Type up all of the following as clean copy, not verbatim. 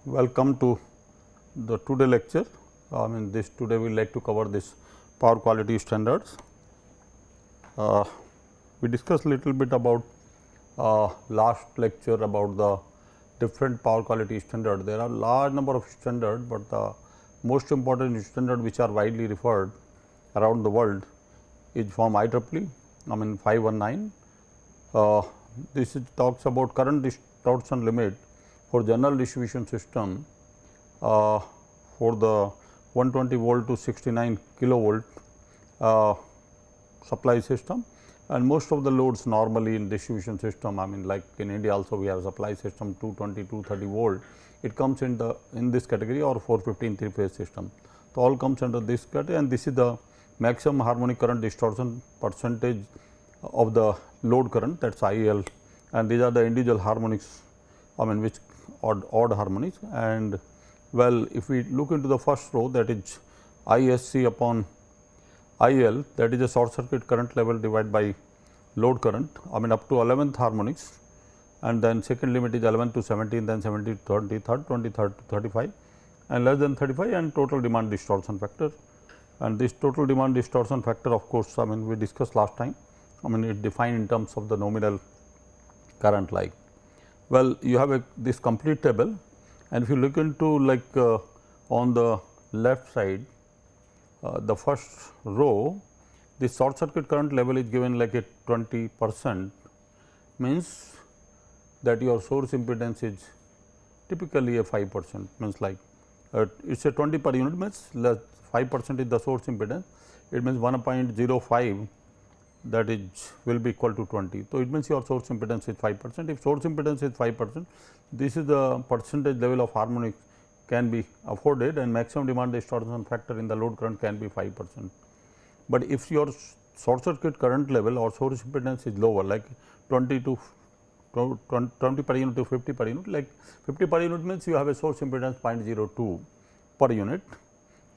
Welcome to the today lecture. Today we like to cover this power quality standards. We discussed little bit about last lecture about the different power quality standard. There are large number of standards, but the most important standard which are widely referred around the world is from IEEE, 519. This talks about current distortion limit for general distribution system for the 120 volt to 69 kilovolt supply system, and most of the loads normally in distribution system, like in India also we have supply system 220 230 volt, it comes in this category, or 415 3 phase system. So, all comes under this category, and this is the maximum harmonic current distortion percentage of the load current, that is IL, and these are the individual harmonics, which odd harmonics. And well, if we look into the first row, that is ISC upon IL, that is a short circuit current level divided by load current, up to 11th harmonics, and then second limit is 11 to 17, then 17 to 23rd, 23rd to 35, and less than 35, and total demand distortion factor. And this total demand distortion factor, of course, we discussed last time, it defined in terms of the nominal current like. Well, you have this complete table, and if you look into on the left side, the first row, the short circuit current level is given like a 20%, means that your source impedance is typically a 5%, means like it is a 20 per unit, means 5% is the source impedance, it means 1.05, that is will be equal to 20. So, it means your source impedance is 5%. If source impedance is 5%, this is the percentage level of harmonics can be afforded, and maximum demand distortion factor in the load current can be 5%. But if your short circuit current level or source impedance is lower, like 20 per unit to 50 per unit, like 50 per unit means you have a source impedance 0.02 per unit,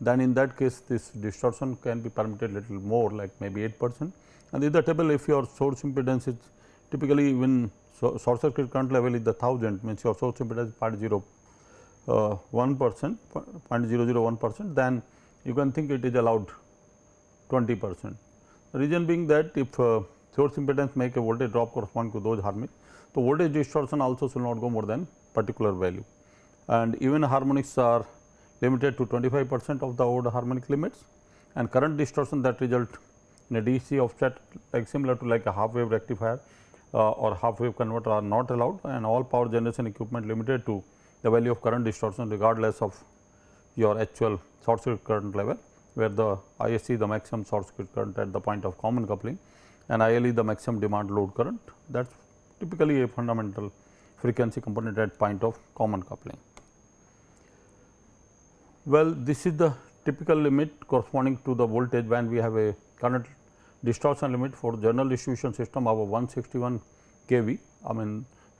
then in that case this distortion can be permitted little more, like maybe 8%. And in the table, if your source impedance is typically when short circuit current level is the 1000, means your source impedance is 0.01%, then you can think it is allowed 20%. The reason being that if source impedance make a voltage drop corresponding to those harmonics, so voltage distortion also should not go more than particular value, and even harmonics are limited to 25% of the odd harmonic limits, and current distortion that result in a DC offset, like similar to like a half wave rectifier or half wave converter, are not allowed, and all power generation equipment limited to the value of current distortion regardless of your actual short circuit current level, where the ISC the maximum short circuit current at the point of common coupling, and IL is the maximum demand load current, that is typically a fundamental frequency component at point of common coupling. Well, this is the typical limit corresponding to the voltage when we have a current distortion limit for general distribution system of 161 kV,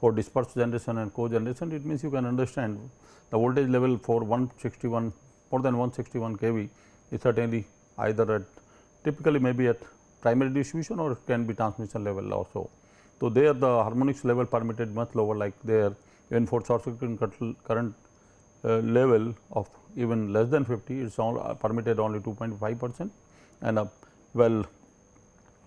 for dispersed generation and cogeneration. It means you can understand the voltage level for 161, more than 161 kV is certainly either at typically maybe at primary distribution, or it can be transmission level also. So, there the harmonics level permitted much lower, like there even for short circuit current level of even less than 50, it is permitted only 2.5%, and well,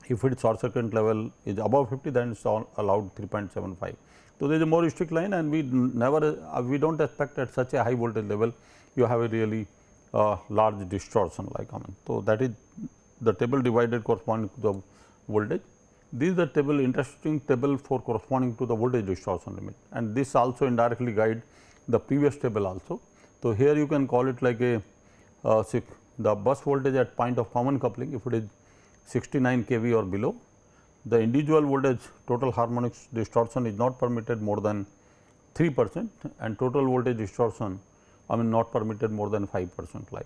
if its short circuit level is above 50, then it is allowed 3.75. So, there is a more strict line, and we never we do not expect at such a high voltage level you have a really large distortion like So, that is the table divided corresponding to the voltage. This is the table, interesting table for corresponding to the voltage distortion limit, and this also indirectly guide the previous table also. So, here you can call it like a the bus voltage at point of common coupling, if it is 69 kV or below, the individual voltage total harmonics distortion is not permitted more than 3%, and total voltage distortion not permitted more than 5% like.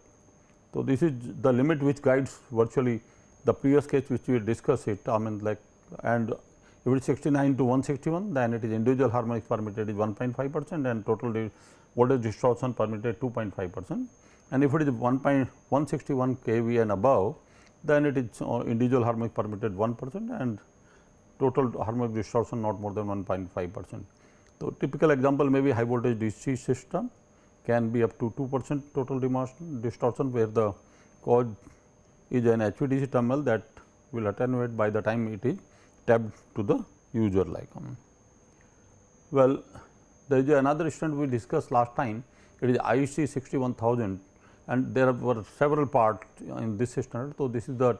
So, this is the limit which guides virtually the previous case which we discussed it, and if it is 69 to 161, then it is individual harmonics permitted is 1.5%, and total voltage distortion permitted 2.5%, and if it is 161 kV and above, then it is individual harmonic permitted 1% and total harmonic distortion not more than 1.5%. So, typical example may be high voltage DC system can be up to 2% total distortion, where the cause is an HVDC terminal that will attenuate by the time it is tapped to the user like. Well, there is another standard we discussed last time, it is IC 61000, and there were several parts in this standard. So, this is the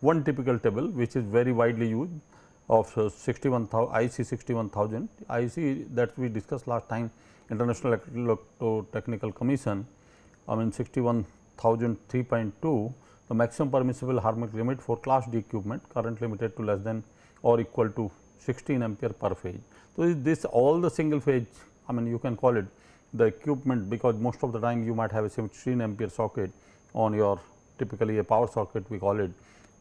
one typical table which is very widely used of 61,000 IC 61000. IC that we discussed last time, International Electrotechnical Commission, 61000 3.2, the maximum permissible harmonic limit for class D equipment current limited to less than or equal to 16 ampere per phase. So, this all the single phase, you can call it the equipment, because most of the time you might have a 16 ampere socket on your typically a power socket we call it.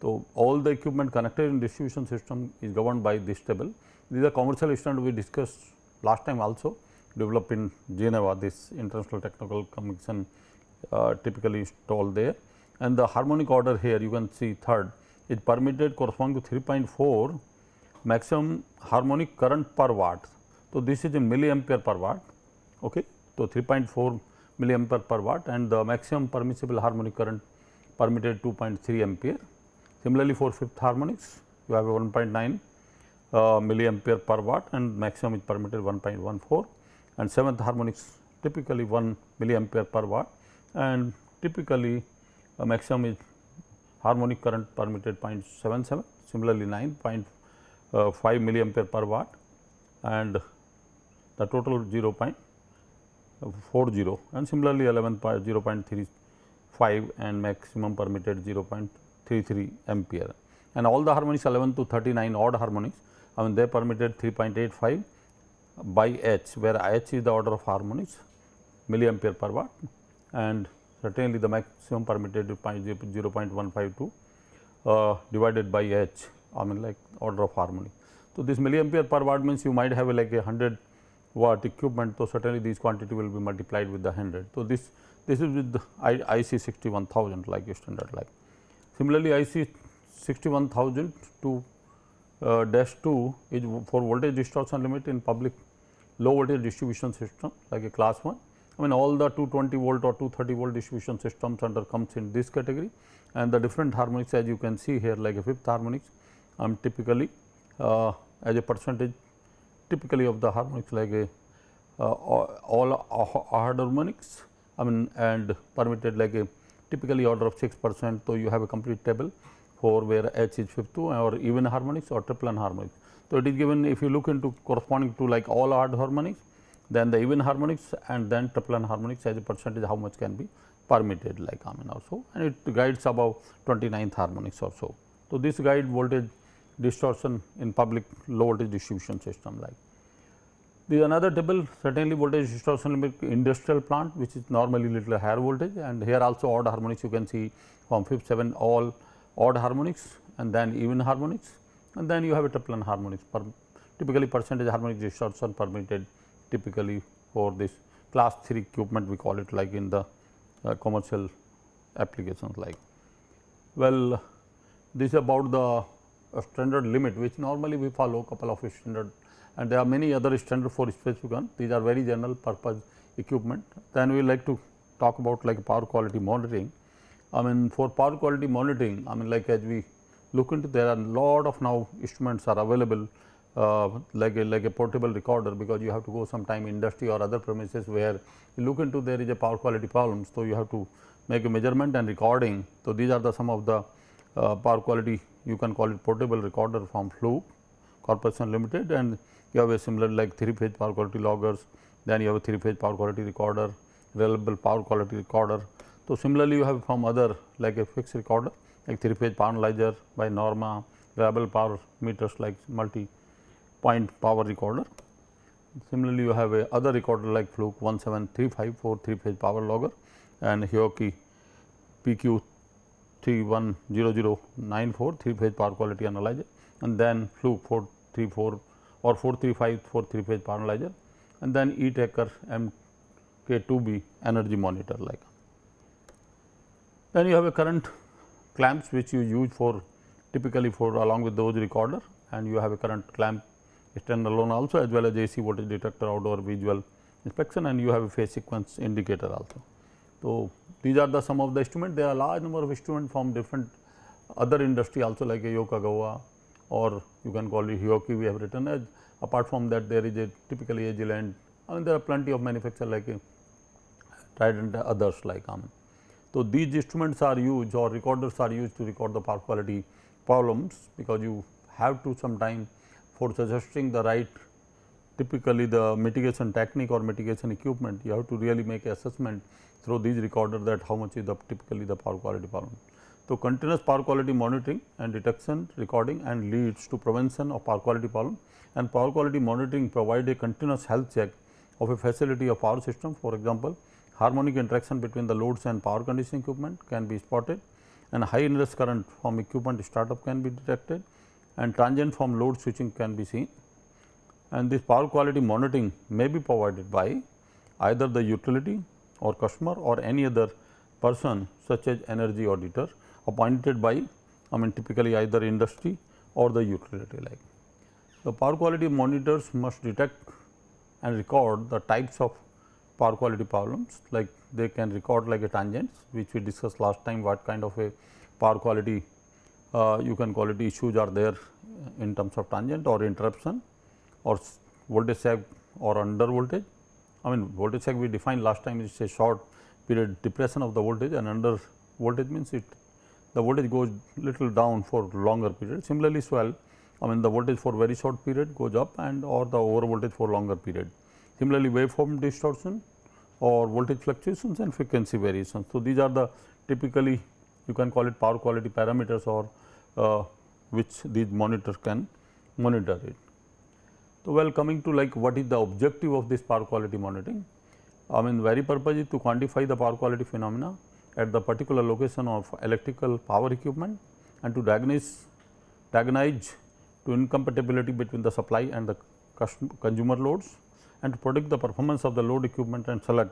So, all the equipment connected in distribution system is governed by this table. These are commercial standard we discussed last time also, developed in Geneva, this International Technical Commission typically installed there. And the harmonic order here you can see third is permitted corresponding to 3.4 maximum harmonic current per watt. So, this is in milliampere per watt. Okay. So, 3.4 milliampere per watt, and the maximum permissible harmonic current permitted 2.3 ampere. Similarly, for fifth harmonics you have a 1.9 milliampere per watt and maximum is permitted 1.14, and seventh harmonics typically 1 milliampere per watt, and typically maximum is harmonic current permitted 0.77, similarly 9.5 milliampere per watt, and the total 0.40, and similarly 0.35 and maximum permitted 0.33 ampere. And all the harmonics 11 to 39 odd harmonics, they permitted 3.85 by H, where H is the order of harmonics milliampere per watt, and certainly the maximum permitted is 0.152 divided by H, like order of harmonic. So, this milliampere per watt means you might have like a 100 watt equipment. So, certainly these quantity will be multiplied with the 100. So, this is with the IC 61000 like standard like. Similarly, IC 61000 to dash 2 is for voltage distortion limit in public low voltage distribution system like a class 1. All the 220 volt or 230 volt distribution systems under comes in this category, and the different harmonics as you can see here, like a fifth harmonics typically as a percentage typically of the harmonics, like a all odd harmonics and permitted like a typically order of 6%. So, you have a complete table for where H is fifth or even harmonics or triple harmonics. So, it is given if you look into corresponding to like all odd harmonics, then the even harmonics and then triple harmonics as a percentage how much can be permitted like also, and it guides above 29th harmonics or so. So, this guide voltage distortion in public low voltage distribution system like. The another table certainly voltage distortion limit industrial plant, which is normally little higher voltage, and here also odd harmonics you can see from 5th 7 all odd harmonics and then even harmonics, and then you have a triple harmonics typically percentage harmonic distortion permitted typically for this class 3 equipment we call it like in the commercial applications like. Well, this is about the standard limit which normally we follow couple of standard, and there are many other standard for specific one. These are very general purpose equipment. Then we like to talk about like power quality monitoring. For power quality monitoring, like as we look into, there are lot of now instruments are available like a portable recorder, because you have to go sometime industry or other premises where you look into there is a power quality problem. So, you have to make a measurement and recording. So, these are the some of the power quality, you can call it portable recorder from Fluke Corporation Limited, and you have a similar like 3-phase power quality loggers, then you have a 3-phase power quality recorder, reliable power quality recorder. So, similarly, you have from other like a fixed recorder like 3-phase power analyzer by Norma, reliable power meters like multi-point power recorder. Similarly, you have a other recorder like Fluke 1735 for 3-phase power logger, and Hioki PQ 310094 3-phase power quality analyzer, and then Fluke 434 or 435 for 3-phase power analyzer, and then E-Taker MK2B energy monitor like. Then you have a current clamps which you use for typically for along with those recorder, and you have a current clamp standalone also as well as AC voltage detector, outdoor visual inspection, and you have a phase sequence indicator also. So, these are the some of the instruments. There are a large number of instruments from different other industry also, like a Yokogawa, or you can call it Hyoki we have written as. Apart from that, there is a typically Agilent. I mean, there are plenty of manufacturers like a Trident, others like So, these instruments are used, or recorders are used to record the power quality problems, because you have to sometime for suggesting the right, typically the mitigation technique or mitigation equipment, you have to really make assessment through these recorders that how much is the typically the power quality problem. So, continuous power quality monitoring and detection, recording, and leads to prevention of power quality problem, and power quality monitoring provide a continuous health check of a facility of power system. For example, harmonic interaction between the loads and power conditioning equipment can be spotted, and high ingress current from equipment startup can be detected, and transient from load switching can be seen. And this power quality monitoring may be provided by either the utility or customer or any other person such as energy auditor appointed by typically either industry or the utility like. The power quality monitors must detect and record the types of power quality problems, like they can record like a tangents, which we discussed last time, what kind of a power quality you can call it issues are there in terms of tangent or interruption or voltage sag or under voltage. Voltage sag we defined last time is a short period depression of the voltage, and under voltage means the voltage goes little down for longer period. Similarly, swell, the voltage for very short period goes up and or the over voltage for longer period. Similarly, waveform distortion or voltage fluctuations and frequency variations. So, these are the typically you can call it power quality parameters or which these monitors can monitor it. So, well, coming to like what is the objective of this power quality monitoring? Very purpose is to quantify the power quality phenomena at the particular location of electrical power equipment, and to diagnose to incompatibility between the supply and the consumer loads, and to predict the performance of the load equipment and select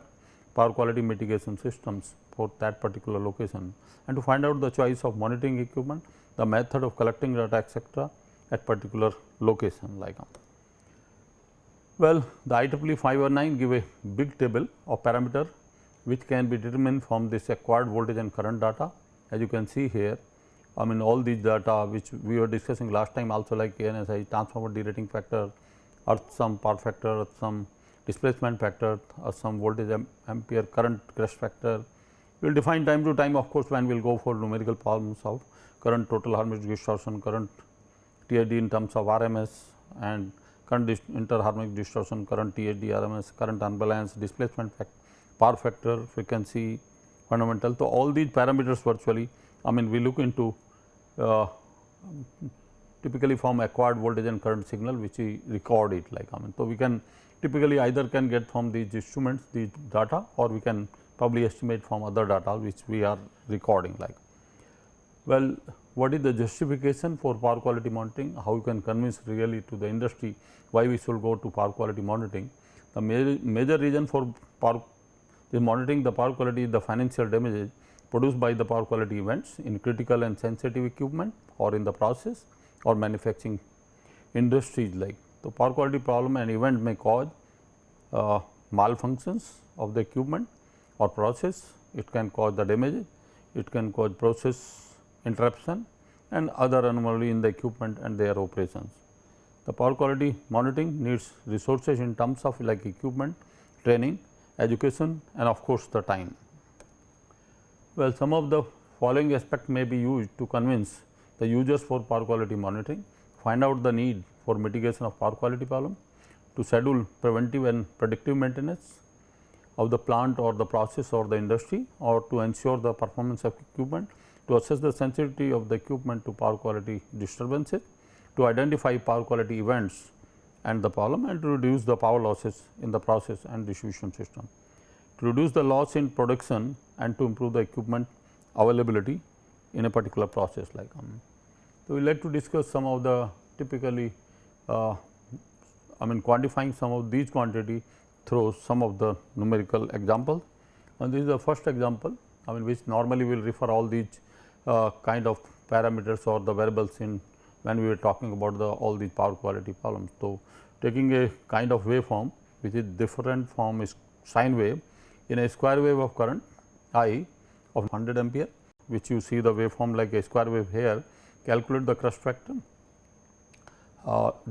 power quality mitigation systems for that particular location, and to find out the choice of monitoring equipment, the method of collecting data etc., at particular location like. Well, the IEEE 519 give a big table of parameter which can be determined from this acquired voltage and current data. As you can see here, all these data which we were discussing last time also, like ANSI, transformer derating factor, earth sum power factor, earth sum displacement factor, earth sum voltage ampere current crest factor. We will define time to time, of course, when we will go for numerical problems of current total harmonic distortion, current TID in terms of RMS, and current interharmonic distortion, current TID RMS, current unbalance, displacement power factor, frequency, fundamental. So, all these parameters virtually we look into typically from acquired voltage and current signal which we record it like. So, we can typically either can get from these instruments the data, or we can probably estimate from other data which we are recording like. Well, what is the justification for power quality monitoring? How you can convince really to the industry why we should go to power quality monitoring? The major reason for monitoring the power quality is the financial damages produced by the power quality events in critical and sensitive equipment or in the process or manufacturing industries like. So, power quality problem and event may cause malfunctions of the equipment or process, it can cause the damage, it can cause process interruption and other anomaly in the equipment and their operations. The power quality monitoring needs resources in terms of like equipment, training, education, and of course, the time. Well, some of the following aspects may be used to convince the users for power quality monitoring: find out the need for mitigation of power quality problem, to schedule preventive and predictive maintenance of the plant or the process or the industry, or to ensure the performance of equipment, to assess the sensitivity of the equipment to power quality disturbances, to identify power quality events and the problem, and to reduce the power losses in the process and distribution system, to reduce the loss in production and to improve the equipment availability in a particular process like. So, we would like to discuss some of the typically quantifying some of these quantity through some of the numerical examples, and this is the first example which normally we will refer all these kind of parameters or the variables in when we were talking about the all these power quality problems. So, taking a kind of waveform, which is different from sine wave in a square wave of current I of 100 ampere, which you see the waveform like a square wave here. Calculate the crust factor,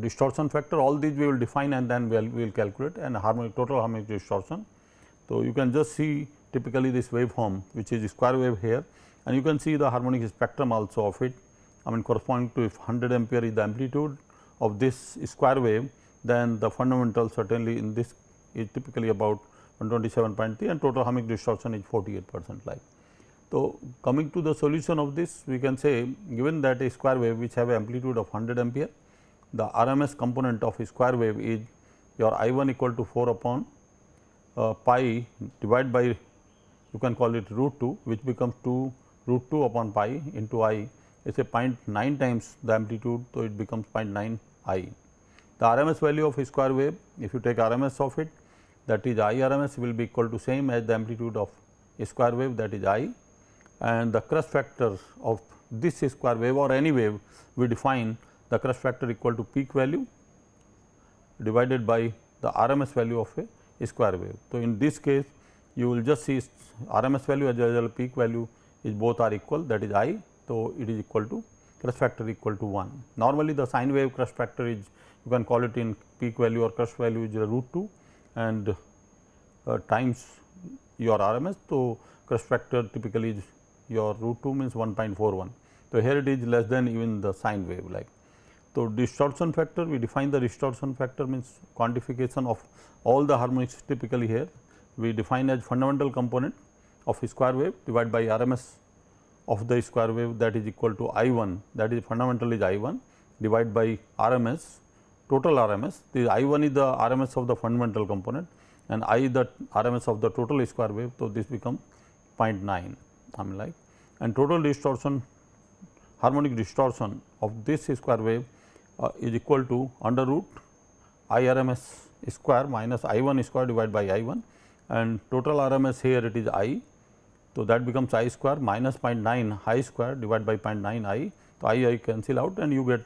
distortion factor, all these we will define and then we will calculate, and total harmonic distortion. So, you can just see typically this waveform which is square wave here, and you can see the harmonic spectrum also of it. I mean corresponding to, if 100 ampere is the amplitude of this square wave, then the fundamental certainly in this is typically about 127.3 and total harmonic distortion is 48% like. So, coming to the solution of this, we can say given that a square wave which have amplitude of 100 ampere, the RMS component of a square wave is your I 1 equal to 4 upon pi divided by, you can call it root 2, which becomes 2 root 2 upon pi into I. It is a 0.9 times the amplitude, so it becomes 0.9 I. The RMS value of a square wave, if you take RMS of it, that is I RMS will be equal to same as the amplitude of a square wave, that is I, and the crust factor of this square wave or any wave, we define the crust factor equal to peak value divided by the RMS value of a square wave. So, in this case you will just see RMS value as well as peak value is both are equal, that is I. So, it is equal to crust factor equal to 1. Normally, the sine wave crust factor is, you can call it in peak value or crust value is root 2 and times your RMS. So, crust factor typically is your root 2 means 1.41. So, here it is less than even the sine wave like. So, distortion factor, we define the distortion factor means quantification of all the harmonics typically here. We define as fundamental component of a square wave divided by RMS of the square wave, that is equal to I 1, that is fundamental is I 1 divided by RMS, total RMS. The I 1 is the RMS of the fundamental component and I the RMS of the total square wave. So, this becomes 0.9 I mean like, and total distortion, harmonic distortion of this square wave is equal to under root I RMS square minus I 1 square divided by I 1, and total RMS here it is I. So, that becomes I square minus 0.9 I square divided by 0.9 I. So, I cancel out and you get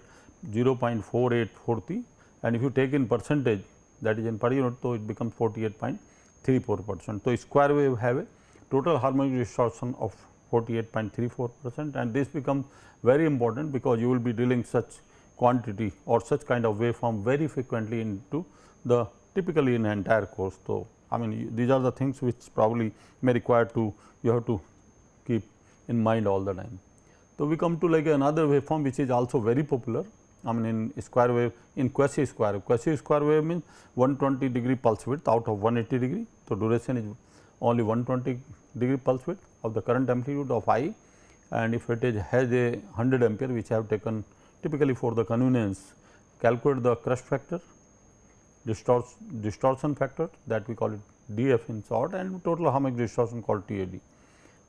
0.4843, and if you take in percentage, that is in per unit, so it becomes 48.34%. So, square wave have a total harmonic distortion of 48.34%, and this becomes very important because you will be dealing such quantity or such kind of waveform very frequently into the typically in entire course. So, I mean these are the things which probably may require to you have to keep in mind all the time. So, we come to like another waveform which is also very popular, I mean in square wave, in quasi square wave. Quasi square wave means 120 degree pulse width out of 180 degree. So, duration is only 120 degree pulse width of the current amplitude of I, and if it is has a 100 ampere, which I have taken typically for the convenience, calculate the crust factor, distortion factor, that we call it DF in short, and total harmonic distortion called TAD.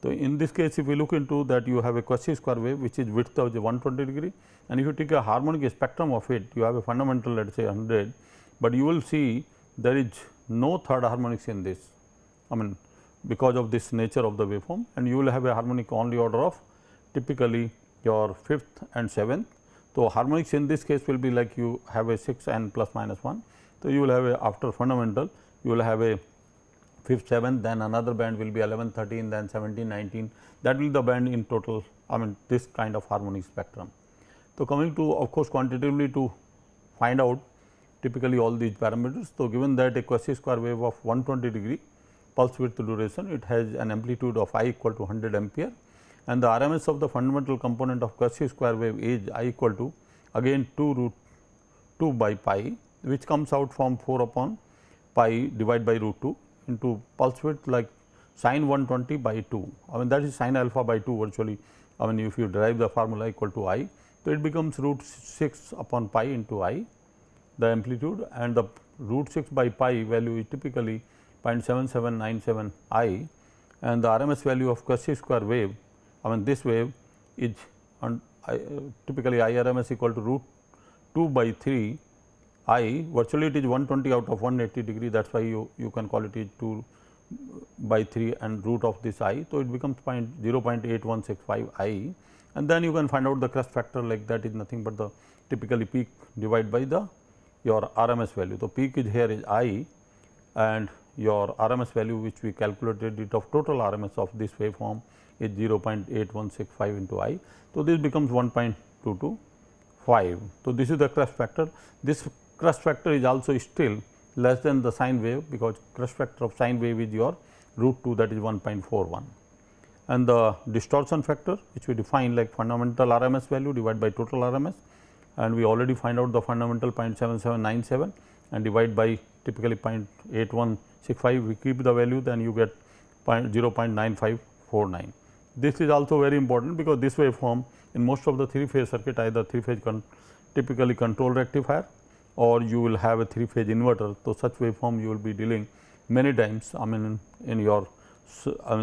So, in this case if we look into that, you have a quasi square wave which is width of 120 degree, and if you take a harmonic spectrum of it, you have a fundamental let us say 100, but you will see there is no third harmonics in this, I mean because of this nature of the waveform, and you will have a harmonic only order of typically your 5th and 7th. So, harmonics in this case will be like you have a 6 and plus minus 1. So, you will have a after fundamental, you will have a 5th, 7th, then another band will be 11, 13, then 17, 19, that will be the band in total, I mean this kind of harmonic spectrum. So, coming to of course quantitatively to find out typically all these parameters. So, given that a quasi square wave of 120 degree pulse width duration, it has an amplitude of I equal to 100 ampere, and the RMS of the fundamental component of quasi square wave is I equal to again 2 root 2 by pi, which comes out from 4 upon pi divided by root 2 into pulse width like sin 120 by 2. I mean that is sin alpha by 2 virtually. I mean if you derive the formula equal to I, so it becomes root 6 upon pi into I, the amplitude, and the root 6 by pi value is typically 0.7797 I, and the RMS value of quasi square wave, I mean this wave is typically I RMS equal to root 2 by 3 I, virtually it is 120 out of 180 degree, that is why you can call it is 2 by 3 and root of this I. So, it becomes 0.8165 I, and then you can find out the crust factor, like that is nothing but the typically peak divided by the your RMS value. So, peak is here is I. and your RMS value which we calculated it of total RMS of this waveform is 0.8165 into I. So, this becomes 1.225. So, this is the crest factor. This crest factor is also still less than the sine wave, because crest factor of sine wave is your √2, that is 1.41. And the distortion factor which we define like fundamental RMS value divided by total RMS, and we already find out the fundamental 0.7797 and divide by typically 0.8165, we keep the value, then you get 0.9549. This is also very important, because this waveform in most of the 3-phase circuit, either 3-phase typically control rectifier or you will have a 3-phase inverter. So, such waveform you will be dealing many times, I mean in your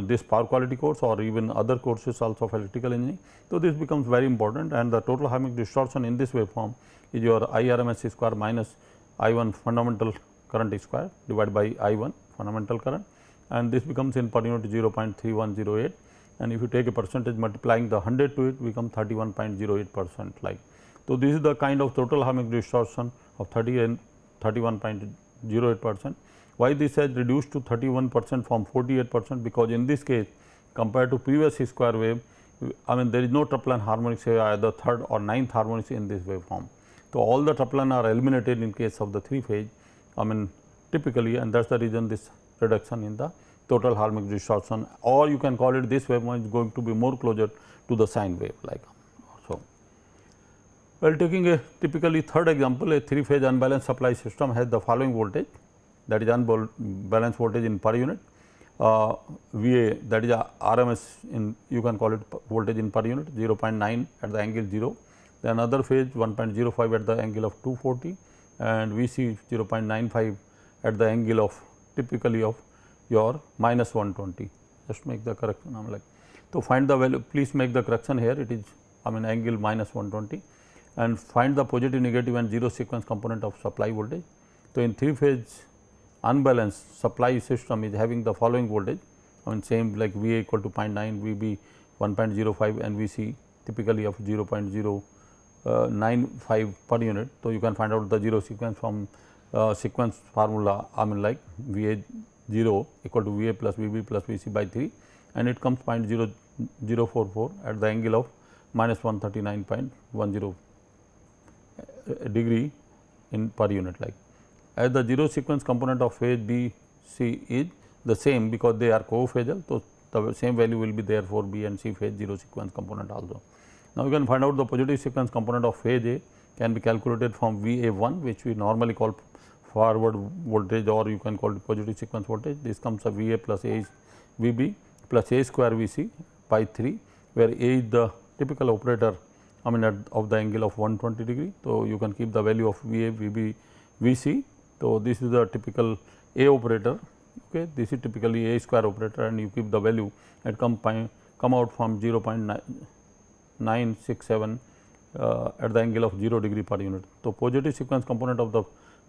this power quality course or even other courses also of electrical engineering. So, this becomes very important, and the total harmonic distortion in this waveform is your IRMS square minus I1 fundamental current square divided by I1 fundamental current, and this becomes in per unit 0.3108, and if you take a percentage multiplying the 100 to it becomes 31.08% like. So, this is the kind of total harmonic distortion of 31.08%. Why this has reduced to 31% from 48%? Because in this case compared to previous square wave, I mean there is no triplan harmonics, either third or ninth harmonics in this waveform. So, all the triplan are eliminated in case of the 3-phase, I mean typically, and that is the reason this reduction in the total harmonic distortion, or you can call it this waveform is going to be more closer to the sine wave like. So, well, taking a typically third example, a 3-phase unbalanced supply system has the following voltage, that is unbalanced voltage in per unit, VA, that is RMS in, you can call it voltage in per unit 0.9 at the angle 0, then other phase 1.05 at the angle of 240 and VC 0.95 at the angle of typically of your minus 120. Just make the correction, I am like. So, find the value, please make the correction here, it is I mean angle minus 120, and find the positive, negative and 0 sequence component of supply voltage. So, in 3-phase unbalanced supply system is having the following voltage, I mean same like VA equal to 0.9, VB 1.05 and VC typically of 0.095 per unit. So, you can find out the 0 sequence from sequence formula, I mean like VA 0 equal to VA plus VB plus VC by 3, and it comes 0.0044 at the angle of minus 139.10 degree in per unit like. As the 0 sequence component of phase B, C is the same because they are co-phasal. So, the same value will be there for B and C phase 0 sequence component also. Now, you can find out the positive sequence component of phase A can be calculated from VA1, which we normally call forward voltage, or you can call it positive sequence voltage. This comes of VA plus A is VB plus A square VC by 3, where A is the typical operator, I mean of the angle of 120 degree. So, you can keep the value of VA, VB, VC. So, this is the typical A operator, okay. This is typically A square operator, and you keep the value and come out from 0.967 at the angle of 0 degree per unit. So, positive sequence component of the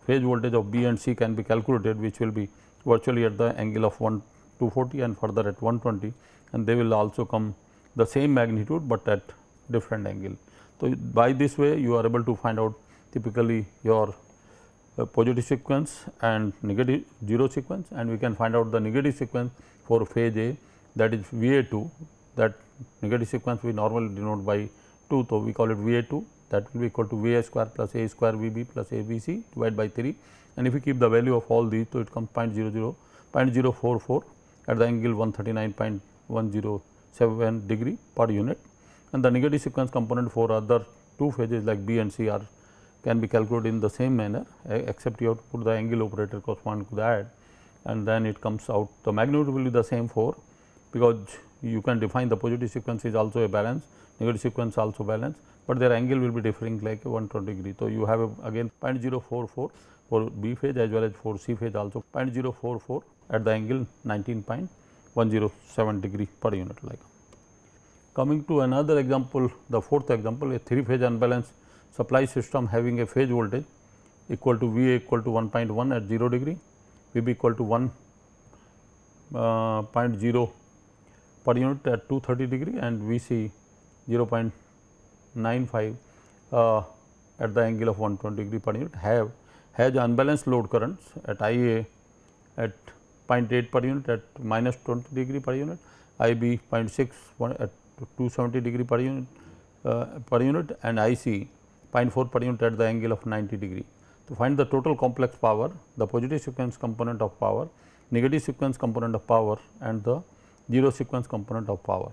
phase voltage of B and C can be calculated, which will be virtually at the angle of 240 and further at 120, and they will also come the same magnitude, but at different angle. So, by this way you are able to find out typically your positive sequence and negative 0 sequence, and we can find out the negative sequence for phase A, that is VA2, that negative sequence we normally denote by 2. So, we call it VA2, that will be equal to VA square plus A square VB plus AVC divided by 3, and if you keep the value of all these, so it comes 0.044 at the angle 139.107 degree per unit, and the negative sequence component for other 2 phases like B and C are can be calculated in the same manner, except you have to put the angle operator corresponding to that, and then it comes out the magnitude will be the same for, because you can define the positive sequence is also a balance, negative sequence also balance, but their angle will be differing like 120 degree. So, you have again 0.044 for B phase as well as for C phase also 0.044 at the angle 19.107 degree per unit like. Coming to another example, the fourth example, a 3-phase unbalanced supply system having a phase voltage equal to VA equal to 1.1 at 0 degree, VB equal to 1.0 per unit at 230 degree, and VC 0.95 at the angle of 120 degree per unit has unbalanced load currents at IA at 0.8 per unit at minus 20 degree per unit, IB 0.6 at 270 degree per unit and IC 0.4 per unit at the angle of 90 degree. To find the total complex power, the positive sequence component of power, negative sequence component of power and the zero sequence component of power.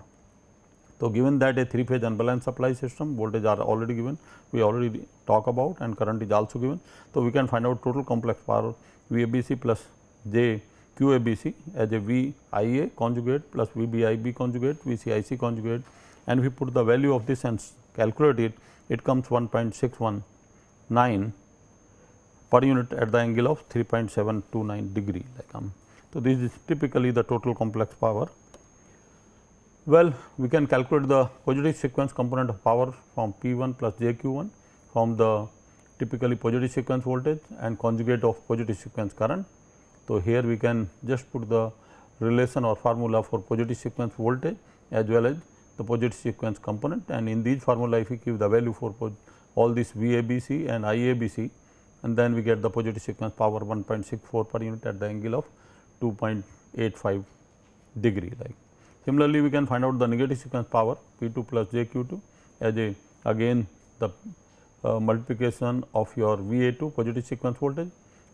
So, given that a 3-phase unbalanced supply system, voltage are already given, we already talk about, and current is also given. So, we can find out total complex power VABC plus J QABC as a VIA conjugate plus VBIB conjugate, VCIC conjugate, and we put the value of this and calculate it, it comes 1.619 per unit at the angle of 3.729 degree. So, this is typically the total complex power. Well, we can calculate the positive sequence component of power from P1 plus JQ1 from the typically positive sequence voltage and conjugate of positive sequence current. So, here we can just put the relation or formula for positive sequence voltage as well as the positive sequence component, and in these formula if we give the value for all this VABC and IABC, and then we get the positive sequence power 1.64 per unit at the angle of 2.85 degree. Similarly, we can find out the negative sequence power P2 plus JQ2 as a again the multiplication of your VA2 positive sequence voltage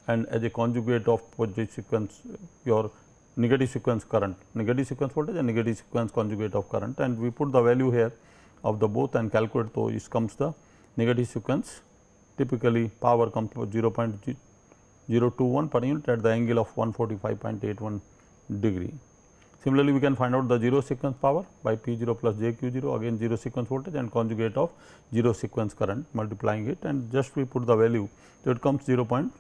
and as a conjugate of positive sequence your negative sequence current, negative sequence voltage and negative sequence conjugate of current, and we put the value here of the both and calculate. So, it comes the negative sequence typically power comes to 0.021 per unit at the angle of 145.81 degree. Similarly, we can find out the zero sequence power by P0 plus JQ0 again zero sequence voltage and conjugate of zero sequence current multiplying it, and just we put the value. So, it comes 0.18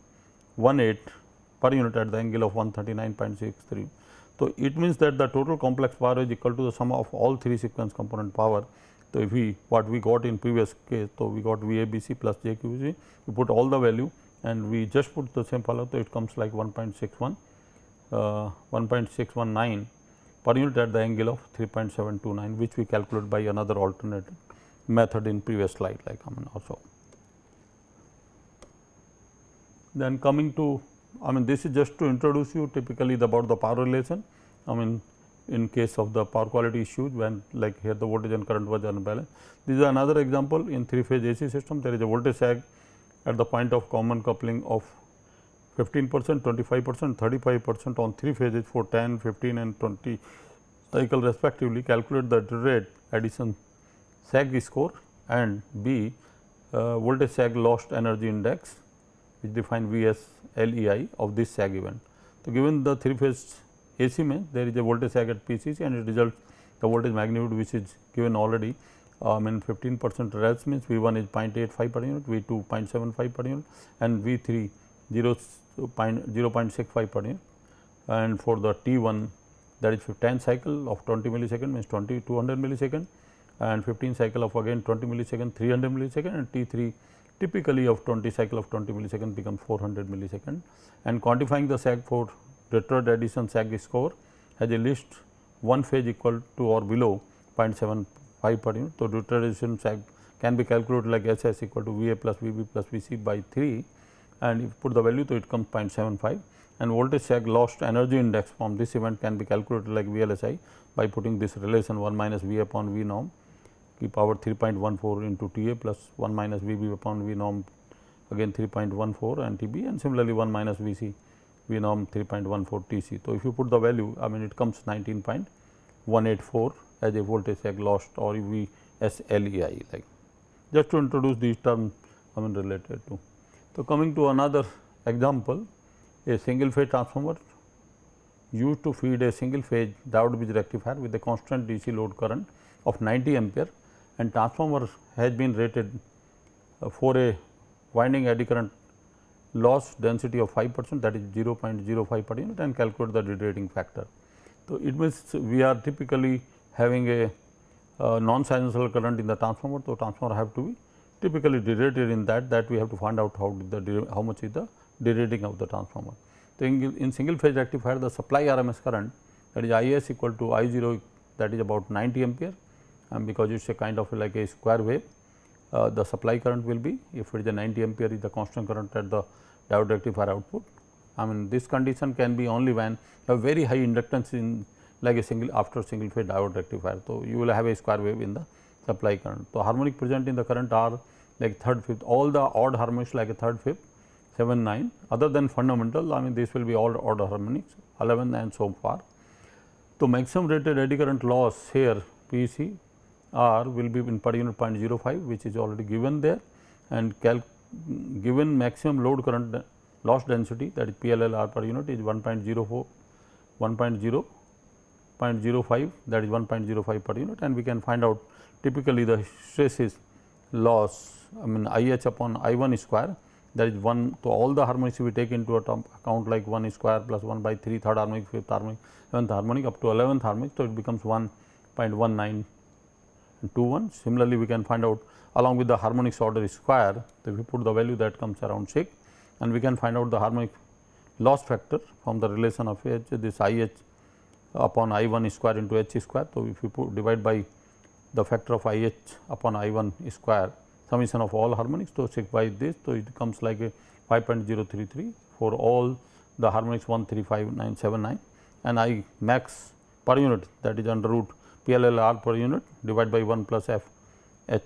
per unit at the angle of 139.63. So, it means that the total complex power is equal to the sum of all three sequence component power. So, if we what we got in previous case, so we got VABC plus JQC, we put all the value and we just put the same follow. So, it comes like 1.619 per unit at the angle of 3.729, which we calculate by another alternate method in previous slide also. Then coming to, this is just to introduce you typically about the power relation. In case of the power quality issues when like here the voltage and current was unbalanced. This is another example in 3-phase AC system. There is a voltage sag at the point of common coupling of 15%, 25%, 35% on 3 phases for 10, 15 and 20 cycle respectively. Calculate the rate addition sag score and B voltage sag lost energy index, which define VS LEI of this sag event. So, given the 3-phase AC means there is a voltage sag at PCC and it results the voltage magnitude which is given already 15% res means V1 is 0.85 per unit, V2 0.75 per unit and V3 0.65 per unit, and for the T1 that is 10 cycle of 20 millisecond means 200 millisecond and 15 cycle of again 20 millisecond 300 millisecond, and T3 typically of 20 cycle of 20 millisecond becomes 400 millisecond, and quantifying the sag for retrograde addition sag score has a list one phase equal to or below 0.75 per unit. So, retrograde addition sag can be calculated like SS equal to VA plus VB plus VC by 3, and if you put the value, so it comes 0.75, and voltage sag lost energy index from this event can be calculated like VLSI by putting this relation 1 minus V upon V norm e power 3.14 into TA plus 1 minus VB upon V norm again 3.14 and TB, and similarly 1 minus VC V norm 3.14 TC. So, if you put the value it comes 19.184 as a voltage sag lost or VSLEI, like just to introduce these terms related to. So, coming to another example, a single phase transformer used to feed a single phase diode bridge rectifier with a constant DC load current of 90 ampere, and transformer has been rated for a winding eddy current loss density of 5%, that is 0.05 per unit, and calculate the derating factor. So, it means we are typically having a non-sinusoidal current in the transformer. So, transformer have to be typically derated in that we have to find out how much is the derating of the transformer. So, in single phase rectifier the supply RMS current, that is IS equal to I0, that is about 90 ampere, and because it is a kind of like a square wave, the supply current will be, if it is a 90 ampere is the constant current at the diode rectifier output, I mean this condition can be only when you have very high inductance in like a single after single phase diode rectifier. So, you will have a square wave in the supply current. So, harmonic present in the current are like third, fifth, all the odd harmonics like a third, fifth, 7, 9 other than fundamental, I mean this will be all odd harmonics 11 and so far. So, maximum rated eddy current loss here PEC R will be in per unit 0.05, which is already given there, and given maximum load current loss density, that is PLL R per unit, is 1.05, that is 1.05 per unit, and we can find out typically the stress is loss, I mean IH upon I1 square, that is 1. So, all the harmonics we take into account like 1 square plus 1 by 3 third harmonic, fifth harmonic, 7th harmonic up to 11th harmonic. So, it becomes 1.1921. Similarly, we can find out along with the harmonics order square. So, if we put the value, that comes around 6, and we can find out the harmonic loss factor from the relation of H, this IH upon I1 square into H square. So, if we divide by the factor of IH upon I1 square, summation of all harmonics. So, 6 by this. So, it comes like a 5.033 for all the harmonics 135,979, and I max per unit, that is under root PLL R per unit divided by 1 plus F H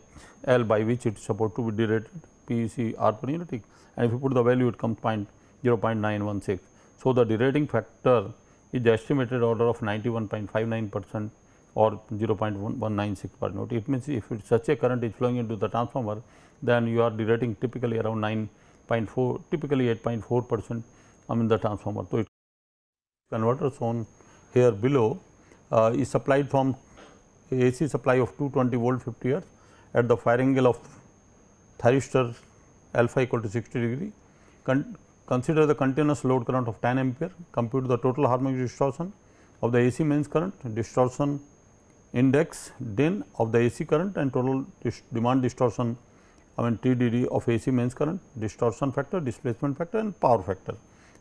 L, by which it is supposed to be derated PEC R per unit, and if you put the value, it comes 0.916. So, the derating factor is the estimated order of 91.59% or 0.196 per unit. It means, if such a current is flowing into the transformer, then you are derating typically around 9.4, typically 8.4% in the transformer. So, it converter shown here below is supplied from AC supply of 220 volt 50 hertz at the fire angle of thyristor alpha equal to 60 degree. Consider the continuous load current of 10 ampere, compute the total harmonic distortion of the AC mains current, distortion index din of the AC current, and total demand distortion, I mean TDD of AC mains current, distortion factor, displacement factor, and power factor.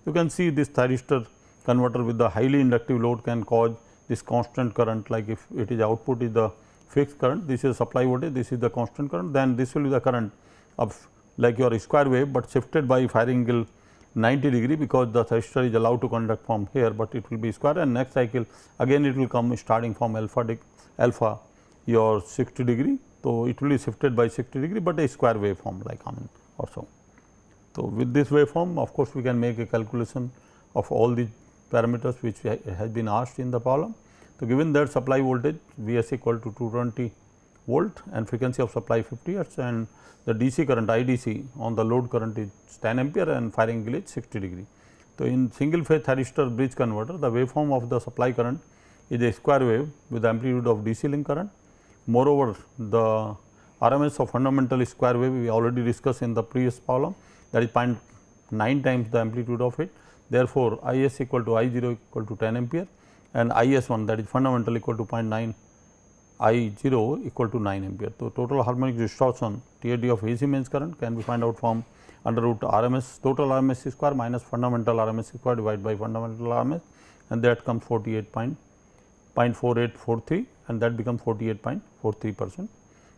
You can see this thyristor converter with the highly inductive load can cause this constant current, like if it is output is the fixed current, this is supply voltage, this is the constant current, then this will be the current of like your square wave, but shifted by fire angle 90 degree, because the thyristor is allowed to conduct from here, but it will be square, and next cycle again it will come starting from alpha your 60 degree. So, it will be shifted by 60 degree, but a square waveform like or so. So, with this waveform, of course, we can make a calculation of all the parameters which has been asked in the problem. So, given that supply voltage Vs equal to 220 volt and frequency of supply 50 hertz, and the DC current IDC on the load current is 10 ampere and fire angle is 60 degree. So, in single phase thyristor bridge converter, the waveform of the supply current is a square wave with amplitude of DC link current. Moreover, the RMS of fundamental square wave we already discussed in the previous problem, that is 0.9 times the amplitude of it. Therefore, IS equal to I0 equal to 10 ampere, and IS1, that is fundamental, equal to 0.9, I0 equal to 9 ampere. So, total harmonic distortion TAD of AC mains current can be found out from under root RMS, total RMS square minus fundamental RMS square divided by fundamental RMS, and that comes 48.4843, and that becomes 48.43%,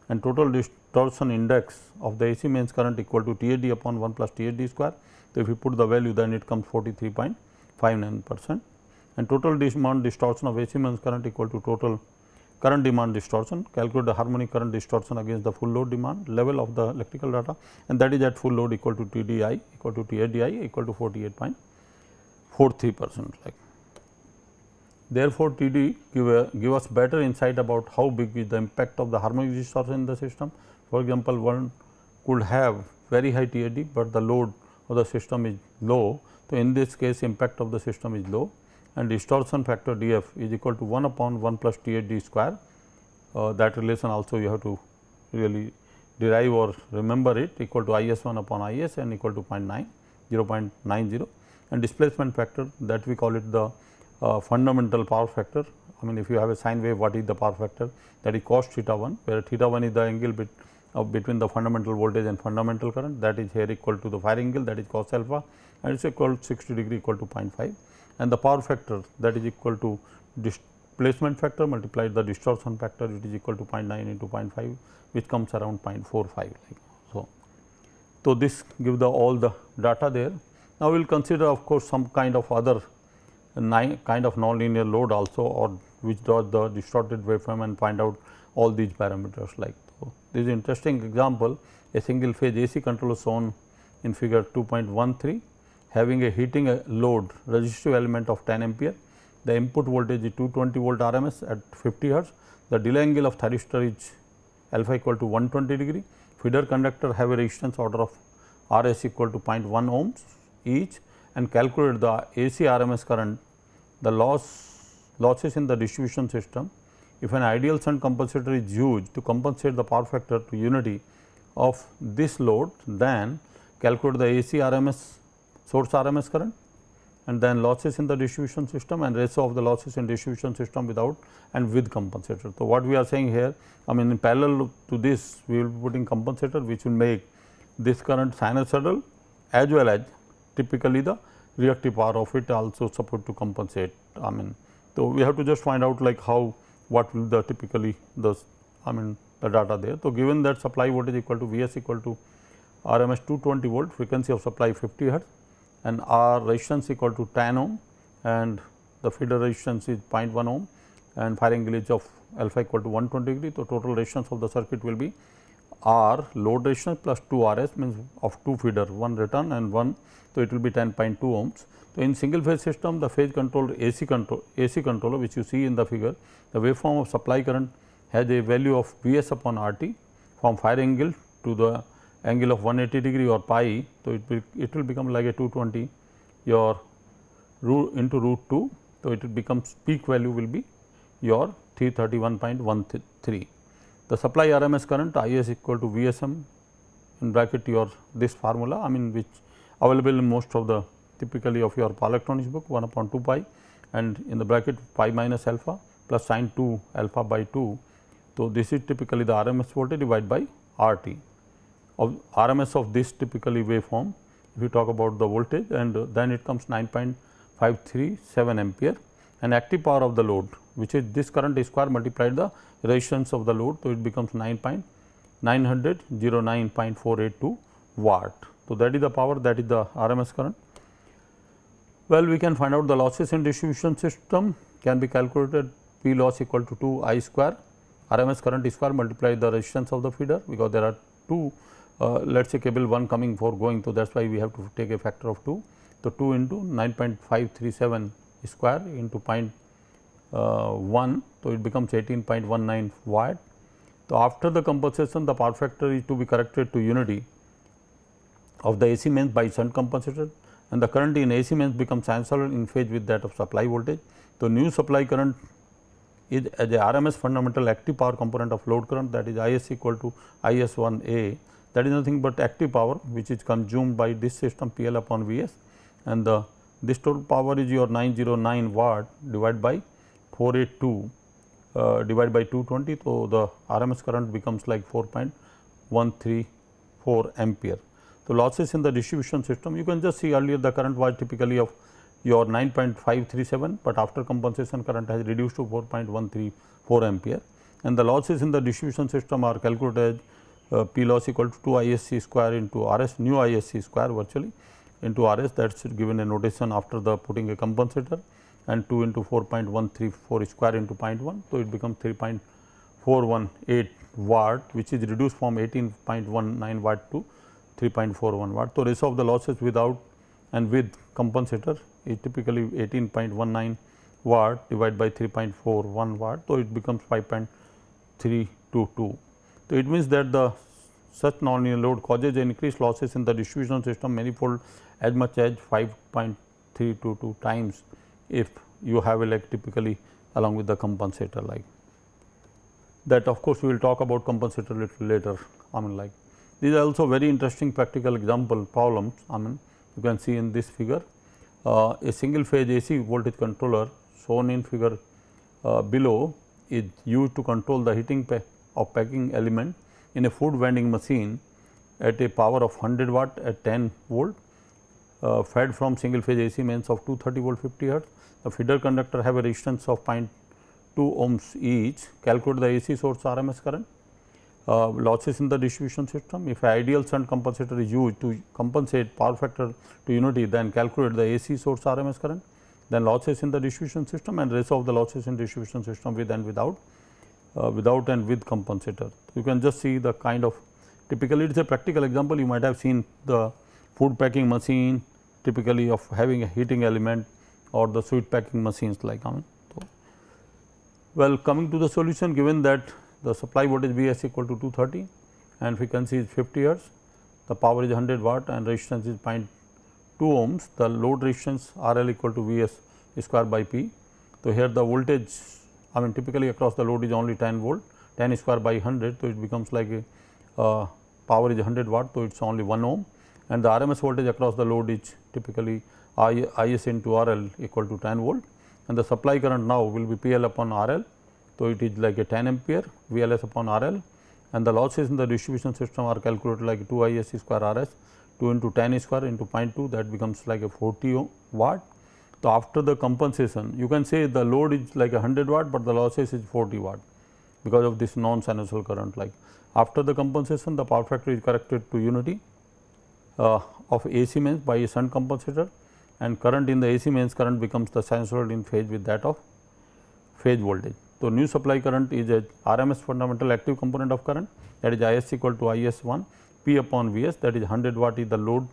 and total distortion index of the AC mains current equal to TAD upon 1 plus TAD square. So, if you put the value, then it comes 43.59%, and total demand distortion of AC mains current equal to total current demand distortion. Calculate the harmonic current distortion against the full load demand level of the electrical data, and that is at full load equal to TDI equal to TADI equal to 48.43%. Like. Therefore, TD give us better insight about how big is the impact of the harmonic distortion in the system. For example, one could have very high TAD, but the load of the system is low. So, in this case, impact of the system is low, and distortion factor DF is equal to 1 upon 1 plus TAD square. That relation also you have to really derive or remember it, equal to IS1 upon IS and equal to 0.90, and displacement factor, that we call it the fundamental power factor. I mean, if you have a sine wave, what is the power factor? That is cos theta 1, where theta 1 is the angle between the fundamental voltage and fundamental current, that is here equal to the fire angle, that is cos alpha, and it is equal to 60 degree equal to 0.5, and the power factor, that is equal to displacement factor multiplied the distortion factor, it is equal to 0.9 into 0.5, which comes around 0.45. Like so, this give the all the data there. Now, we will consider of course, some kind of other kind of nonlinear load also, or which draws the distorted waveform and find out all these parameters like. So, this is interesting example, a single phase AC controller shown in figure 2.13 having a heating load resistive element of 10 ampere. The input voltage is 220 volt RMS at 50 hertz. The delay angle of thyristor is alpha equal to 120 degree. Feeder conductor have a resistance order of RS equal to 0.1 ohms each, and calculate the AC RMS current, the losses in the distribution system. If an ideal shunt compensator is used to compensate the power factor to unity of this load, then calculate the AC RMS source RMS current, and then losses in the distribution system and ratio of the losses in distribution system without and with compensator. So, what we are saying here, I mean in parallel to this we will be putting compensator which will make this current sinusoidal as well as typically the reactive power of it also supposed to compensate. I mean, so we have to just find out like how, what will the typically the the data there. So, given that supply voltage equal to Vs equal to RMS 220 volt, frequency of supply 50 hertz, and R resistance equal to 10 ohm, and the feeder resistance is 0.1 ohm, and fire angle is of alpha equal to 120 degree. So, total resistance of the circuit will be R load resistance plus 2 RS, means of 2 feeder, 1 return and 1. So, it will be 10.2 ohms. So, in single phase system, the phase controlled AC controller which you see in the figure, the waveform of supply current has a value of Vs upon RT from fire angle to the angle of 180 degree or pi. So, it will become like a 220 your root into root 2. So, it becomes peak value will be your 331.13. The supply RMS current Is equal to Vsm in bracket your this formula, I mean which available in most of the typically of your power electronics book, 1 upon 2 pi, and in the bracket pi minus alpha plus sin 2 alpha by 2. So, this is typically the RMS voltage divided by RT of RMS of this typically waveform. If you talk about the voltage, and then it comes 9.537 ampere, and active power of the load which is this current square multiplied the resistance of the load. So, it becomes 909.482 watt. So, that is the power, that is the RMS current. Well, we can find out the losses in distribution system can be calculated, P loss equal to 2 I square RMS current square multiply the resistance of the feeder, because there are two let us say cable 1 coming 4 going. So, that is why we have to take a factor of 2. So, 2 into 9.537 square into 0.1. So, it becomes 18.19 watt. So, after the compensation the power factor is to be corrected to unity of the AC mains by shunt compensator, and the current in AC mains becomes sinusoidal in phase with that of supply voltage. So, new supply current is as a RMS fundamental active power component of load current, that is Is equal to Is1A, that is nothing but active power which is consumed by this system PL upon Vs, and this total power is your 909 watt divided by 482 divided by 220. So, the RMS current becomes like 4.134 ampere. So, losses in the distribution system, you can just see earlier the current was typically of your 9.537, but after compensation current has reduced to 4.134 ampere, and the losses in the distribution system are calculated as P loss equal to 2 ISC square into RS, new ISC square virtually into RS, that is given a notation after the putting a compensator, and 2 into 4.134 square into 0.1. So, it becomes 3.418 watt, which is reduced from 18.19 watt to 3.41 watt. So, ratio of the losses without and with compensator is typically 18.19 watt divided by 3.41 watt. So, it becomes 5.322. So, it means that the such nonlinear load causes increased losses in the distribution system manifold as much as 5.322 times if you have a like typically along with the compensator like that. Of course, we will talk about compensator little later. I mean like these are also very interesting practical example problems. I mean you can see in this figure a single phase AC voltage controller shown in figure below is used to control the heating of packing element in a food vending machine at a power of 100 watt at 10 volt fed from single phase AC mains of 230 volt 50 hertz. The feeder conductor have a resistance of 0.2 ohms each. Calculate the AC source RMS current. losses in the distribution system. If ideal shunt compensator is used to compensate power factor to unity, then calculate the AC source RMS current, then losses in the distribution system and rest of the losses in distribution system with and without and with compensator. You can just see the kind of, typically it is a practical example. You might have seen the food packing machine typically of having a heating element, or the sweet packing machines like. Well, coming to the solution, given that the supply voltage Vs equal to 230 and frequency is 50 hertz, the power is 100 watt and resistance is 0.2 ohms, the load resistance RL equal to Vs square by P. So, here the voltage, I mean typically across the load is only 10 volt, 10 square by 100. So, it becomes like a power is 100 watt. So, it is only 1 ohm, and the RMS voltage across the load is typically Is into RL equal to 10 volt, and the supply current now will be PL upon RL. So, it is like a 10 ampere VLS upon RL, and the losses in the distribution system are calculated like 2 Is square RS, 2 into 10 square into 0.2, that becomes like a 40 watt. So, after the compensation, you can say the load is like 100 watt, but the losses is 40 watt because of this non-sinusoidal current. Like after the compensation, the power factor is corrected to unity of AC mains by a shunt compensator, and current in the AC mains current becomes the sinusoidal in phase with that of phase voltage. So, new supply current is a RMS fundamental active component of current, that is Is equal to Is1 P upon Vs, that is 100 watt is the load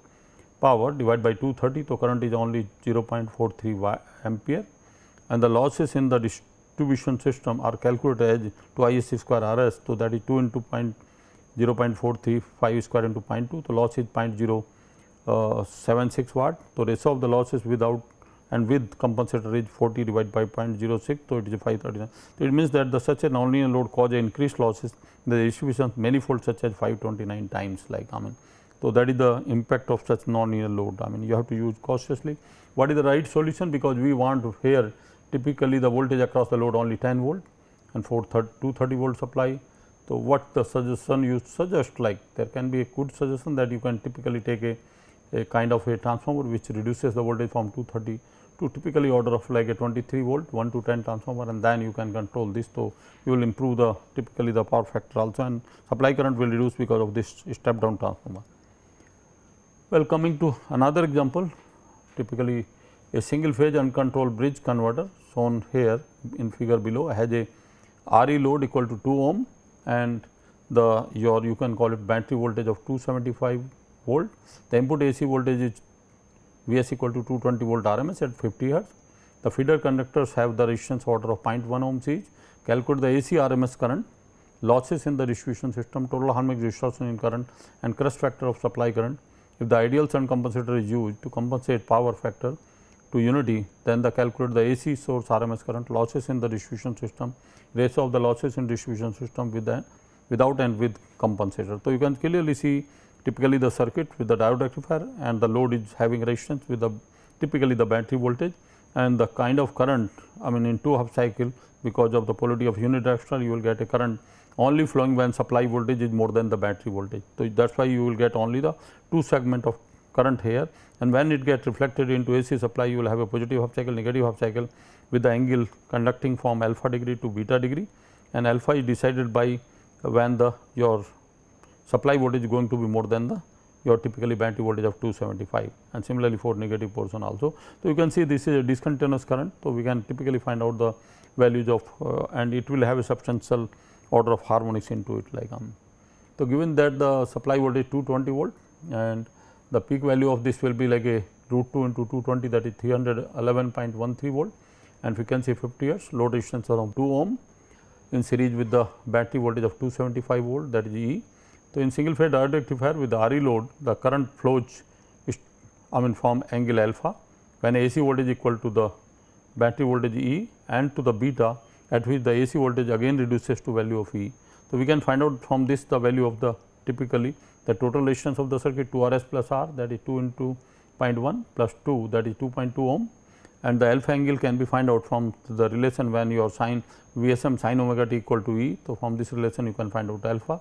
power divided by 230. So, current is only 0.43 ampere, and the losses in the distribution system are calculated as 2 Is square Rs. So, that is 2 into 0.435 square into 0.2. The loss is 0.076 watt. So, ratio of the losses without and with compensator is 40 divided by 0.06. So, it is 539. So, it means that the such a nonlinear load cause increased losses in the distribution manifold such as 529 times like. So, that is the impact of such nonlinear load. You have to use cautiously. What is the right solution? Because we want here typically the voltage across the load only 10 volt and for 230 volt supply. So, what the suggestion you suggest, like there can be a good suggestion that you can typically take a kind of a transformer which reduces the voltage from 230 to typically order of like a 23 volt 1 to 10 transformer, and then you can control this. So, you will improve the typically the power factor also, and supply current will reduce because of this step down transformer. Well, coming to another example, typically a single phase uncontrolled bridge converter shown here in figure below has a RE load equal to 2 ohm and the you can call it battery voltage of 275 volt. The input AC voltage is Vs equal to 220 volt RMS at 50 hertz. The feeder conductors have the resistance order of 0.1 ohms each. Calculate the AC RMS current, losses in the distribution system, total harmonic distortion in current, and crest factor of supply current. If the ideal shunt compensator is used to compensate power factor to unity, then the calculate the AC source RMS current, losses in the distribution system, ratio of the losses in distribution system without and with compensator. So, you can clearly see typically the circuit with the diode rectifier, and the load is having resistance with the typically the battery voltage, and the kind of current in 2 half cycle, because of the polarity of unidirectional, you will get a current only flowing when supply voltage is more than the battery voltage. So, that is why you will get only the 2 segment of current here, and when it gets reflected into AC supply, you will have a positive half cycle, negative half cycle with the angle conducting from alpha degree to beta degree, and alpha is decided by when your supply voltage is going to be more than your typically battery voltage of 275, and similarly for negative portion also. So, you can see this is a discontinuous current. So, we can typically find out the values of and it will have a substantial order of harmonics into it like. So, given that the supply voltage 220 volt and the peak value of this will be like a root 2 into 220, that is 311.13 volt, and frequency 50 hertz, load resistance around 2 ohm in series with the battery voltage of 275 volt, that is E. So, in single phase diode rectifier with the RE load, the current flows from angle alpha when AC voltage equal to the battery voltage E and to the beta, at which the AC voltage again reduces to value of E. So, we can find out from this the value of the typically the total resistance of the circuit 2 Rs plus R, that is 2 into 0.1 plus 2, that is 2.2 ohm, and the alpha angle can be find out from the relation when your sin Vsm sin omega t equal to E. So, from this relation you can find out alpha,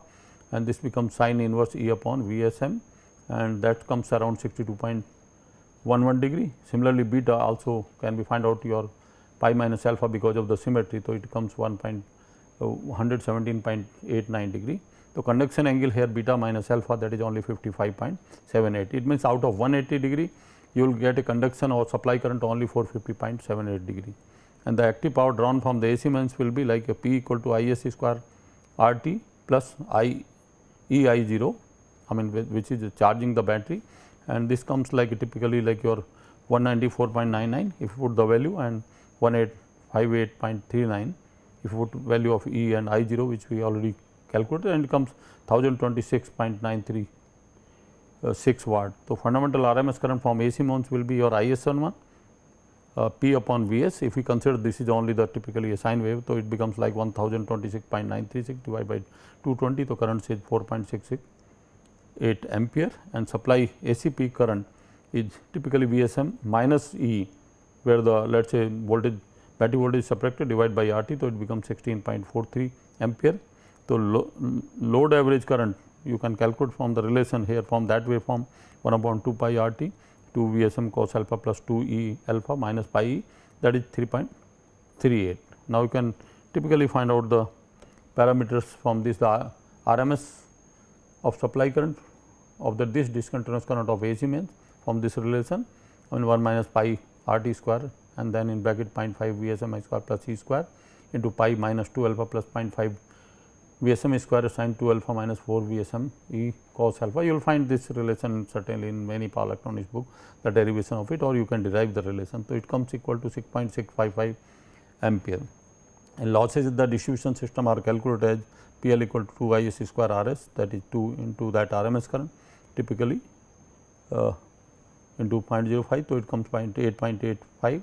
and this becomes sin inverse E upon Vsm, and that comes around 62.11 degree. Similarly, beta also can be find out your pi minus alpha because of the symmetry. So, it comes 117.89 degree. So, conduction angle here beta minus alpha, that is only 55.78. It means out of 180 degree you will get a conduction or supply current only for 50.78 degree, and the active power drawn from the AC mains will be like a P equal to I s square R t plus I E I 0, I mean which is charging the battery, and this comes like typically like your 194.99 if you put the value, and 1858.39 if you put value of E and I 0, which we already calculated, and it comes 1026.936 watt. So, fundamental RMS current from AC mains will be your IS11 P upon Vs. If we consider this is only the typically a sine wave, so it becomes like 1026.936 divided by 220. So, current is 4.668 ampere, and supply AC peak current is typically VSM minus E, where the let us say voltage battery voltage subtracted divided by RT. So, it becomes 16.43 ampere. So, load average current you can calculate from the relation here from that waveform 1 upon 2 pi RT to VSM cos alpha plus 2 E alpha minus pi E, that is 3.38. Now, you can typically find out the parameters from this, the RMS of supply current of this discontinuous current of AC mains from this relation, I mean 1 minus pi RT square, and then in bracket 0.5 VSM I square plus E square into pi minus 2 alpha plus 0.5 VSM square sin 2 alpha minus 4 VSM E cos alpha. You will find this relation certainly in many power electronics book, the derivation of it, or you can derive the relation. So, it comes equal to 6.655 ampere, and losses in the distribution system are calculated as PL equal to 2 IS square RS, that is 2 into that RMS current typically into 0.05. So, it comes 8.85,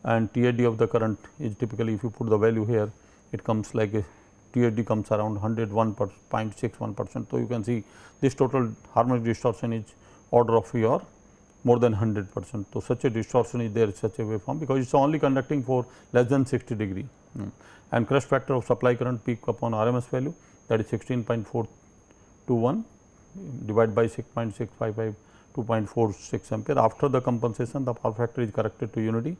and TAD of the current is typically, if you put the value here, it comes like a TAD comes around 101.61%. So, you can see this total harmonic distortion is order of your more than 100%. So, such a distortion is there such a waveform, because it is only conducting for less than 60 degree, and crest factor of supply current peak upon RMS value, that is 16.421 divided by 6.655 2.46 ampere. After the compensation, the power factor is corrected to unity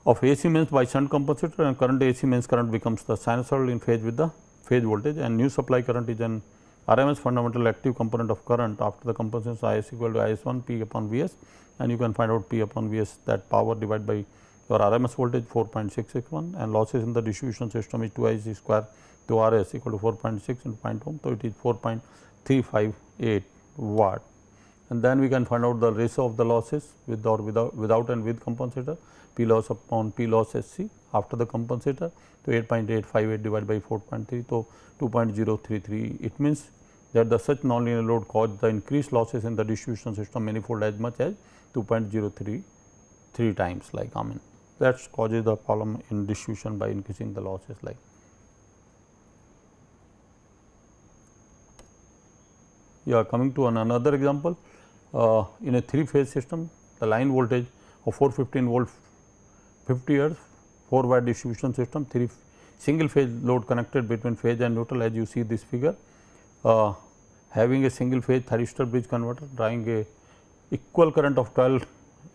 of AC mains by shunt compensator, and current AC mains current becomes the sinusoidal in phase with the phase voltage, and new supply current is an RMS fundamental active component of current. After the compensation, IS equal to IS1 P upon Vs, and you can find out P upon Vs, that power divided by your RMS voltage 4.661, and losses in the distribution system is 2 IC square to RS equal to 4.6 into 0.1. So, it is 4.358 watt, and then we can find out the ratio of the losses with or without and with compensator, P loss upon P loss SC after the compensator, to 8.858 divided by 4.3, so 2.033. It means that the such nonlinear load caused the increased losses in the distribution system manifold as much as 2.033 times, like I mean that causes the problem in distribution by increasing the losses like. Yeah, coming to another example, in a 3-phase system, the line voltage of 415 volt 50 Hz 4 watt distribution system, 3 single phase load connected between phase and neutral, as you see this figure, having a single phase thyristor bridge converter drawing a equal current of 12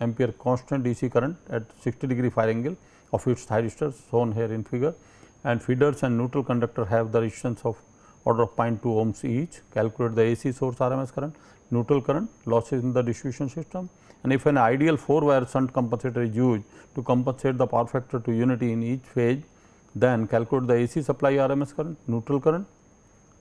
ampere constant DC current at 60 degree fire angle of its thyristors shown here in figure, and feeders and neutral conductor have the resistance of order of 0.2 ohms each. Calculate the AC source RMS current, neutral current, losses in the distribution system, and if an ideal 4 wire shunt compensator is used to compensate the power factor to unity in each phase, then calculate the AC supply RMS current, neutral current,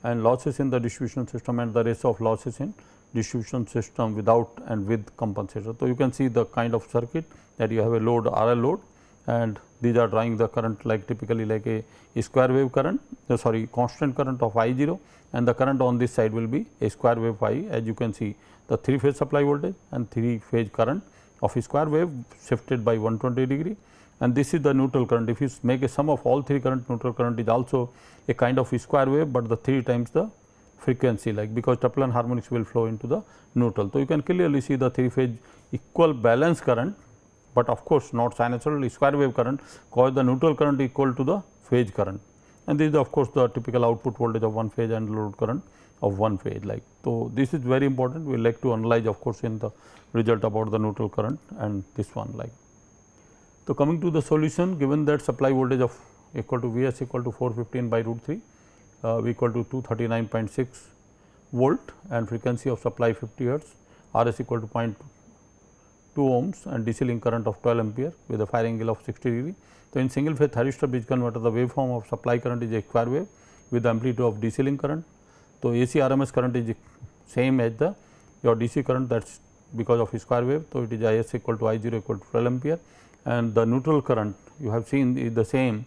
and losses in the distribution system, and the ratio of losses in distribution system without and with compensator. So, you can see the kind of circuit that you have a load RL load, and these are drawing the current like typically like a square wave current, constant current of I 0, and the current on this side will be a square wave I, as you can see the 3 phase supply voltage and 3 phase current of a square wave shifted by 120 degree, and this is the neutral current. If you make a sum of all 3 current, neutral current is also a kind of a square wave, but the 3 times the frequency, like because Toppler harmonics will flow into the neutral. So, you can clearly see the 3 phase equal balance current, but of course, not sinusoidal square wave current, cause the neutral current equal to the phase current, and this is of course the typical output voltage of one phase and load current of one phase like. So, this is very important, we like to analyze of course in the result about the neutral current and this one like. So, coming to the solution, given that supply voltage of equal to Vs equal to 415 by root 3 V equal to 239.6 volt and frequency of supply 50 hertz, RS equal to 0.2 ohms and DC link current of 12 ampere with a fire angle of 60 degree. So, in single phase thyristor bridge converter, the waveform of supply current is a square wave with the amplitude of DC link current. So, AC RMS current is same as the your DC current, that is because of square wave. So, it is IS equal to I0 equal to 12 ampere and the neutral current you have seen is the same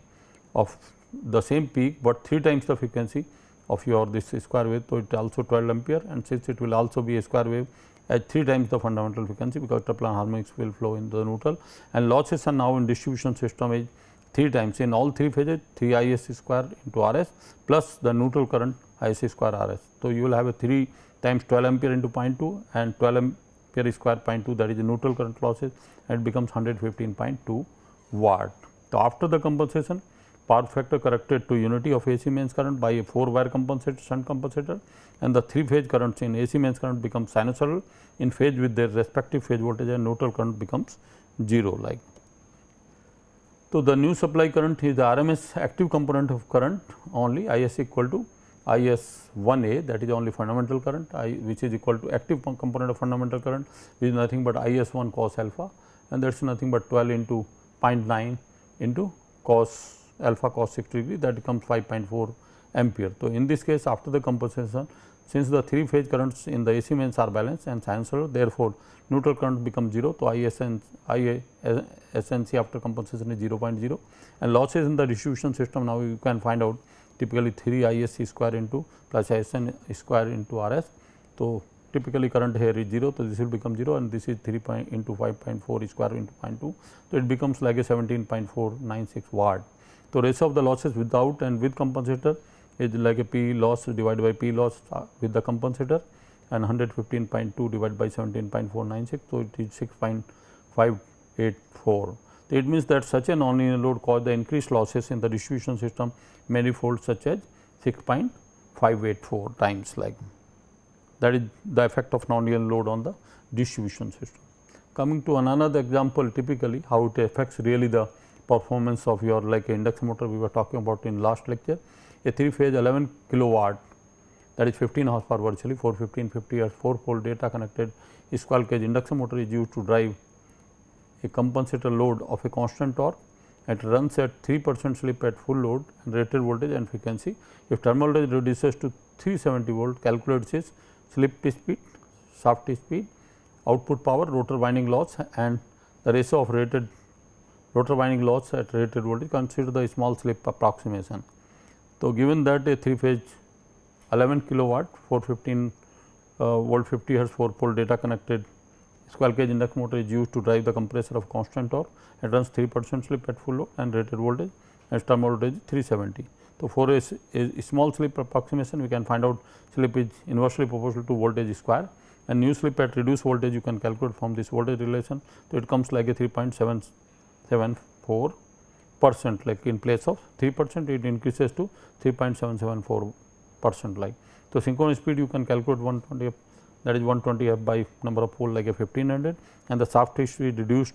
of the same peak, but 3 times the frequency of your this square wave. So, it also 12 ampere and since it will also be a square wave at 3 times the fundamental frequency, because triplan harmonics will flow in the neutral, and losses are now in distribution system is 3 times in all 3 phases 3 IS square into RS plus the neutral current IS square RS. So, you will have a 3 times 12 ampere into 0.2 and 12 ampere square 0.2, that is the neutral current losses, and it becomes 115.2 watt. So, after the compensation, power factor corrected to unity of AC mains current by a 4 wire compensator, shunt compensator, and the 3 phase currents in AC mains current become sinusoidal in phase with their respective phase voltage, and neutral current becomes 0 like. So, the new supply current is the RMS active component of current only, IS equal to IS 1A, that is only fundamental current, which is equal to active component of fundamental current, which is nothing but IS 1 cos alpha, and that is nothing but 12 into 0.9 into cos alpha cos 60 degree, that becomes 5.4 ampere. So, in this case after the compensation, since the 3 phase currents in the AC mains are balanced and sinusoidal, therefore, neutral current becomes 0. So, ISNC after compensation is 0.0 and losses in the distribution system, now you can find out typically 3 ISC square into plus ISN square into RS. So, typically current here is 0. So, this will become 0 and this is 3 into 5.4 square into 0.2. So, it becomes like a 17.496 watt. So, ratio of the losses without and with compensator is like a P loss divided by P loss with the compensator, and 115.2 divided by 17.496. So, it is 6.584. So, it means that such a nonlinear load cause the increased losses in the distribution system manifold such as 6.584 times, like that is the effect of nonlinear load on the distribution system. Coming to another example, typically how it affects really the performance of your like a induction motor we were talking about in last lecture. A 3 phase 11 kilowatt, that is 15 horsepower virtually 450 Hz 4 pole data connected squirrel cage induction motor is used to drive a compensator load of a constant torque. It runs at 3% slip at full load and rated voltage and frequency. If terminal voltage reduces to 370 volt, calculates its slip speed, shaft speed, output power, rotor winding loss and the ratio of rated rotor winding loss at rated voltage. Consider the small slip approximation. So, given that a 3 phase 11 kilowatt 415 volt 50 hertz 4 pole data connected squirrel cage induction motor is used to drive the compressor of constant torque, it runs 3% slip at full load and rated voltage and terminal voltage 370. So, for a small slip approximation we can find out slip is inversely proportional to voltage square, and new slip at reduced voltage you can calculate from this voltage relation. So, it comes like a 3.774%, like in place of 3% it increases to 3.774% like. So, synchronous speed you can calculate 120 f, that is 120 f by number of pole like a 1500, and the shaft speed reduced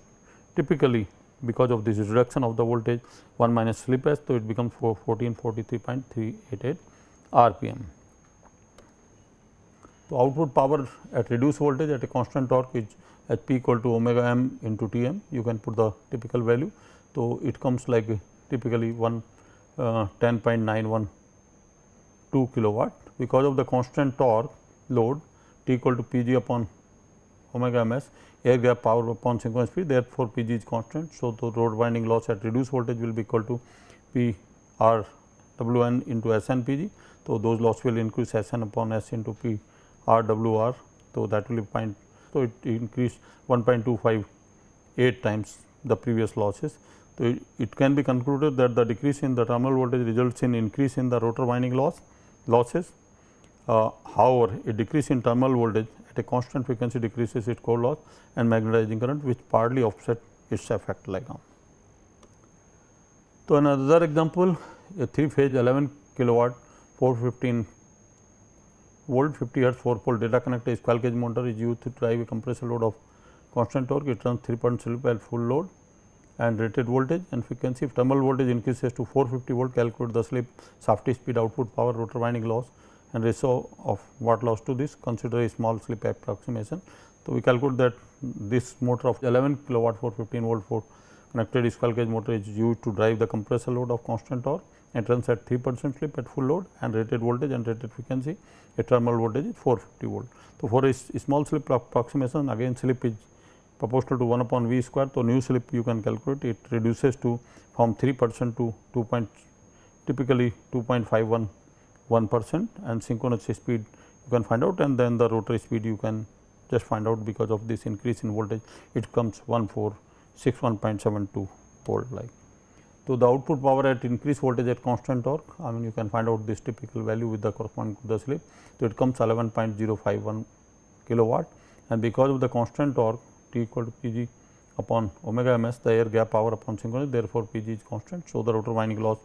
typically because of this reduction of the voltage 1 minus slip s. So, it becomes 1443.388 rpm. So, output power at reduced voltage at a constant torque is Hp equal to omega m into Tm, you can put the typical value. So, it comes like typically 10.912 kilowatt because of the constant torque load T equal to Pg upon omega ms, air gap power upon synchronous speed, therefore, Pg is constant. So, the rotor winding loss at reduced voltage will be equal to P R W n into S n Pg. So, those loss will increase S n upon S into P R W R. So, that will be so it increased 1.258 times the previous losses. So, it can be concluded that the decrease in the terminal voltage results in increase in the rotor winding losses. However, a decrease in terminal voltage at a constant frequency decreases its core loss and magnetizing current, which partly offset its effect like now. So, another example, a 3 phase 11 kilowatt 415 volt 50 hertz 4 pole data connected squirrel cage motor is used to drive a compressor load of constant torque. It runs 3% slip at full load and rated voltage and frequency. If terminal voltage increases to 450 volt, calculate the slip, shaft speed, output power, rotor winding loss and ratio of watt loss to this. Consider a small slip approximation. So, we calculate that this motor of 11 kilowatt 415 volt 4 connected squirrel cage motor is used to drive the compressor load of constant torque and runs at 3% slip at full load and rated voltage and rated frequency. A terminal voltage is 450 volt. So, for a small slip approximation, again slip is proportional to 1 upon V square. So, new slip you can calculate, it reduces to from 3% to 2. Typically 2.511% and synchronous speed you can find out, and then the rotary speed you can just find out because of this increase in voltage, it comes 1461.72 volt like. So, the output power at increased voltage at constant torque, I mean you can find out this typical value with the corresponding to the slip. So, it comes 11.051 kilowatt, and because of the constant torque T equal to Pg upon omega ms, the air gap power upon synchronous, therefore, Pg is constant. So, the rotor winding loss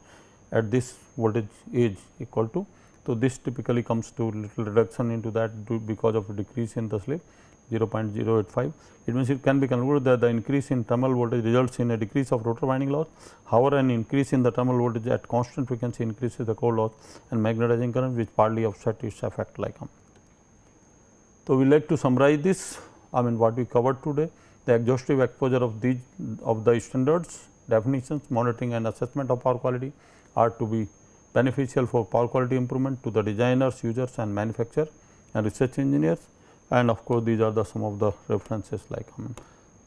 at this voltage is equal to. So, this typically comes to little reduction into that because of a decrease in the slip 0.085. It means it can be concluded that the increase in terminal voltage results in a decrease of rotor winding loss. However, an increase in the terminal voltage at constant frequency increases the core loss and magnetizing current, which partly offset its effect like. So, we like to summarize this, I mean what we covered today. The exhaustive exposure of the standards, definitions, monitoring and assessment of power quality are to be beneficial for power quality improvement to the designers, users and manufacturer and research engineers, and of course, these are the some of the references like.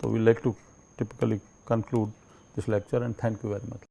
So, we like to typically conclude this lecture, and thank you very much.